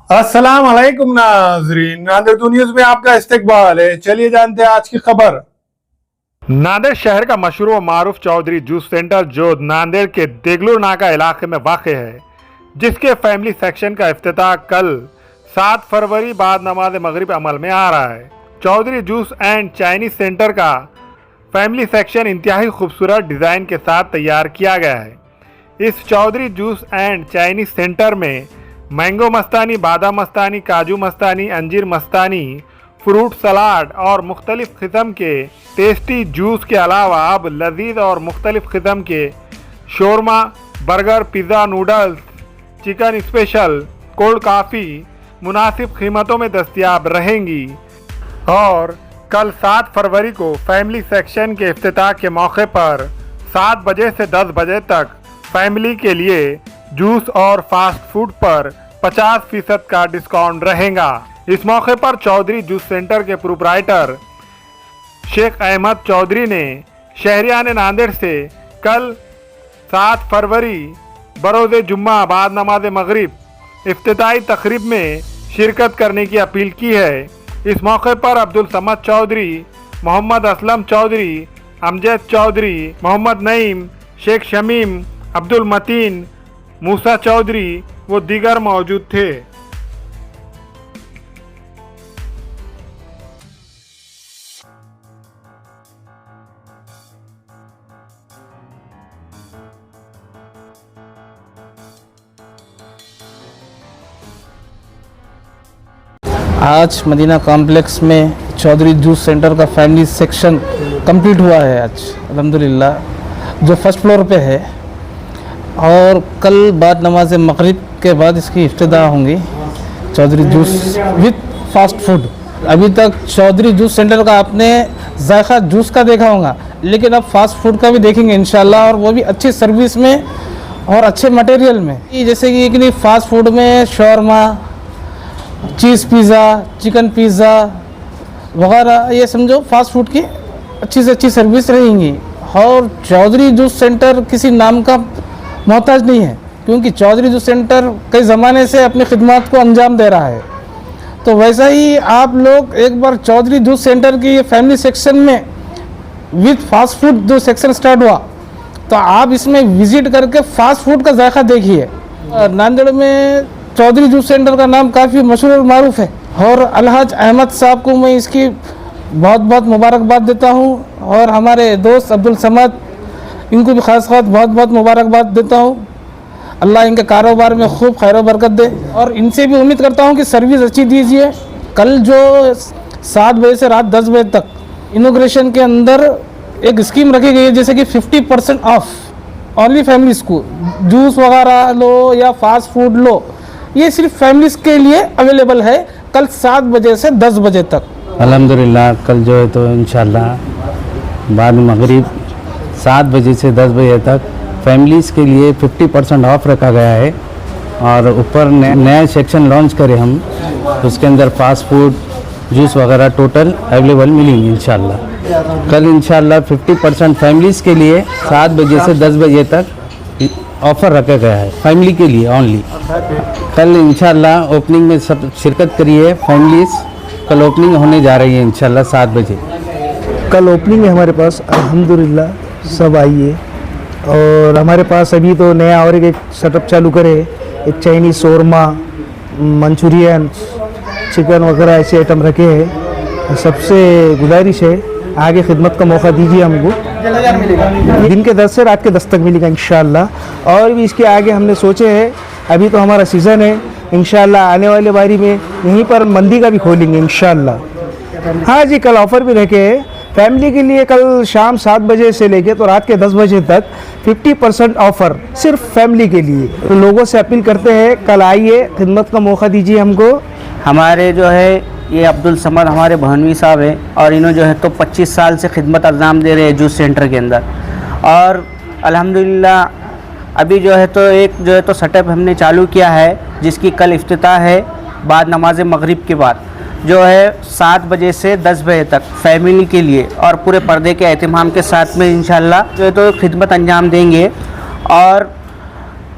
अस्सलाम वालेकुम नाजरीन, नांदेड़ न्यूज में आपका इस्तकबाल है। चलिए जानते हैं आज की खबर। नांदेड़ शहर का मशहूर व मारूफ चौधरी जूस सेंटर जो नांदेड़ के देगलूर नाका इलाके में वाक़ है, जिसके फैमिली सेक्शन का इफ्तिताह कल 7 फरवरी बाद नमाज मगरिब अमल में आ रहा है। Chaudhary juice and Chinese centre का फैमिली सेक्शन इंतहाई खूबसूरत डिज़ाइन के साथ तैयार किया गया है। इस Chaudhary juice and Chinese centre में मैंगो मस्तानी, बादाम मस्तानी, काजू मस्तानी, अंजीर मस्तानी, फ्रूट सलाद और मुख्तलिफ़ किस्म के टेस्टी जूस के अलावा अब लजीज और मुख्तलिफ़ किस्म के shawarma, burger, pizza, noodles, chicken special, cold coffee मुनासिब कीमतों में दस्तयाब रहेंगी। और कल 7 फरवरी को फैमिली सेक्शन के इफ्तिताह के मौके पर 7 बजे से 10 बजे तक फैमिली के लिए जूस और फास्ट फूड पर 50% का डिस्काउंट रहेगा। इस मौके पर चौधरी जूस सेंटर के प्रोप्राइटर शेख अहमद चौधरी ने शहरियान नांदेड़ से कल 7 फरवरी बरोज़ जुम्मा बाद नमाज मगरिब इफ्तिताई तकरीब में शिरकत करने की अपील की है। इस मौके पर अब्दुल समद चौधरी, मोहम्मद असलम चौधरी, अमजद चौधरी, मोहम्मद नईम, शेख शमीम, अब्दुल मतीन, मूसा चौधरी वो दीगर मौजूद थे। आज मदीना कॉम्प्लेक्स में चौधरी जूस सेंटर का फैमिली सेक्शन कंप्लीट हुआ है आज अल्हम्दुलिल्लाह, जो फर्स्ट फ्लोर पे है। और कल बाद नमाज मगरिब के बाद इसकी इफ्तिताह होंगी Chaudhary juice with fast food. अभी तक चौधरी जूस सेंटर का आपने जायका जूस का देखा होगा, लेकिन अब फास्ट फूड का भी देखेंगे इंशाल्लाह, और वो भी अच्छी सर्विस में और अच्छे मटेरियल में। जैसे कि फास्ट फूड में shawarma, cheese pizza, chicken pizza वगैरह, ये समझो फास्ट फूड की अच्छी से अच्छी सर्विस रहेंगी। और चौधरी जूस सेंटर किसी नाम का मोहताज नहीं है, क्योंकि चौधरी जूस सेंटर कई ज़माने से अपनी खिदमत को अंजाम दे रहा है। तो वैसा ही आप लोग एक बार चौधरी जूस सेंटर की ये फैमिली सेक्शन में विथ फास्ट फूड जो सेक्शन स्टार्ट हुआ, तो आप इसमें विज़िट करके फास्ट फूड का जायका देखिए। नांदेड़ में चौधरी जूस सेंटर का नाम काफ़ी मशहूर और मारूफ है, और अलहाज अहमद साहब को मैं इसकी बहुत बहुत मुबारकबाद देता हूँ, और हमारे दोस्त अब्दुल समद, इनको भी ख़ास बहुत बहुत मुबारकबाद देता हूँ। अल्लाह इनके कारोबार में खूब खैर व बरकत दे, और इनसे भी उम्मीद करता हूँ कि सर्विस अच्छी दीजिए। कल जो 7 बजे से रात 10 बजे तक इनोग्रेशन के अंदर एक स्कीम रखी गई है, जैसे कि 50% ऑफ ओनली फैमिलीज़ को, जूस वगैरह लो या फास्ट फूड लो, ये सिर्फ फैमिलीज के लिए अवेलेबल है कल 7 बजे से 10 बजे तक। अल्हम्दुलिल्लाह कल जो है तो इंशाल्लाह बाद मगरिब 7 बजे से 10 बजे तक फैमिलीज़ के लिए 50% ऑफ रखा गया है। और ऊपर नया सेक्शन लॉन्च करे हम, उसके अंदर फास्ट फूड, जूस वगैरह टोटल अवेलेबल मिलेंगे इंशाल्लाह। कल इंशाल्लाह 50% फैमिलीज़ के लिए 7 बजे से 10 बजे तक ऑफ़र रखा गया है, फैमिली के लिए ओनली। कल इंशाल्लाह ओपनिंग में सब शिरकत करिए फैमिलीज़। कल ओपनिंग होने जा रही है इंशाल्लाह 7 बजे। कल ओपनिंग है हमारे पास, अल्हम्दुलिल्लाह सब आइए। और हमारे पास अभी तो नया और एक सेटअप चालू करे, एक चाइनीज़ शोरमा, मंचूरियन, चिकन वगैरह ऐसे आइटम रखे हैं। सबसे गुजारिश है आगे खिदमत का मौका दीजिए हमको। दिन के 10 से रात के 10 तक मिलेगा इंशाल्लाह। और भी इसके आगे हमने सोचे हैं, अभी तो हमारा सीज़न है, इंशाल्लाह आने वाले बारी में यहीं पर मंदी का भी खोलेंगे इंशाल्लाह। हाँ जी, कल ऑफ़र भी रखे हैं फैमिली के लिए। कल शाम 7 बजे से लेके तो रात के 10 बजे तक 50% ऑफ़र सिर्फ फैमिली के लिए। तो लोगों से अपील करते हैं कल आइए, खिदमत का मौका दीजिए हमको। हमारे जो है ये अब्दुल समद हमारे बहनवी साहब हैं, और इन्होंने जो है तो 25 साल से खिदमत अंजाम दे रहे हैं जूस सेंटर के अंदर। और अल्हम्दुलिल्लाह अभी जो है तो एक जो है तो सेटअप हमने चालू किया है, जिसकी कल इफ्तिताह है बाद नमाज मगरिब के बाद, जो है 7 बजे से 10 बजे तक फैमिली के लिए और पूरे पर्दे के एहतमाम के साथ में इंशाल्लाह जो है तो खिदमत अंजाम देंगे। और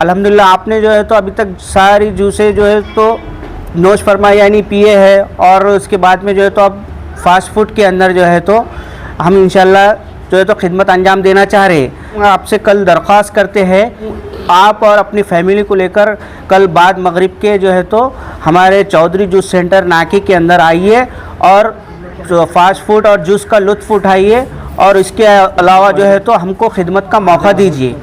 अल्हम्दुलिल्लाह आपने जो है तो अभी तक सारी जूसें जो है तो नोश फरमा यानी पिए है, और उसके बाद में जो है तो अब फास्ट फूड के अंदर जो है तो हम इंशाल्लाह जो है तो खिदमत अंजाम देना चाह रहे हैं। आपसे कल दरख्वास्त करते हैं, आप और अपनी फैमिली को लेकर कल बाद मगरिब के जो है तो हमारे चौधरी जूस सेंटर नाकी के अंदर आइए और जो फास्ट फूड और जूस का लुत्फ़ उठाइए, और इसके अलावा जो है तो हमको खिदमत का मौका दीजिए।